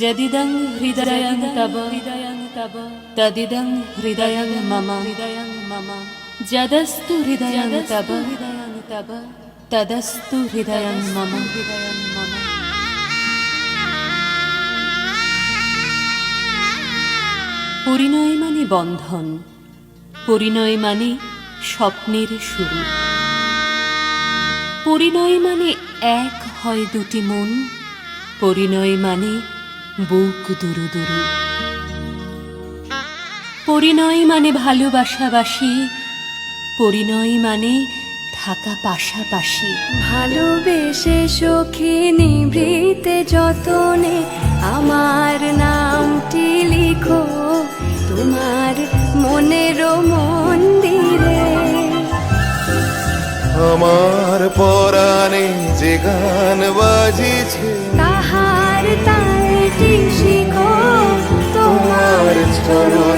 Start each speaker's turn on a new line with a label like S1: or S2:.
S1: যদিদং হৃদয়ং তব তদিদং হৃদয়ং মম যদস্তু হৃদয়ং তব তদস্তু হৃদয়ং মম। পরিণয় মানে বন্ধন, পরিণয় মানে স্বপ্নের শুরু, পরিণয় মানে এক হয় দুটি মন, পরিণয় মানে বুক দুরু দুরু, পরিণয় মানে ভালোবাসাবাসি, পরিণয় মানে থাকা পাশাপাশি।
S2: ভালোবেসে সখী নিভৃতে যতনে আমার নামটি লিখো তোমার মনের মন্দিরে।
S3: আমার পরাণে যে গান বাজিছে
S2: তাহার তালটি শিখো তোমার
S3: চরণ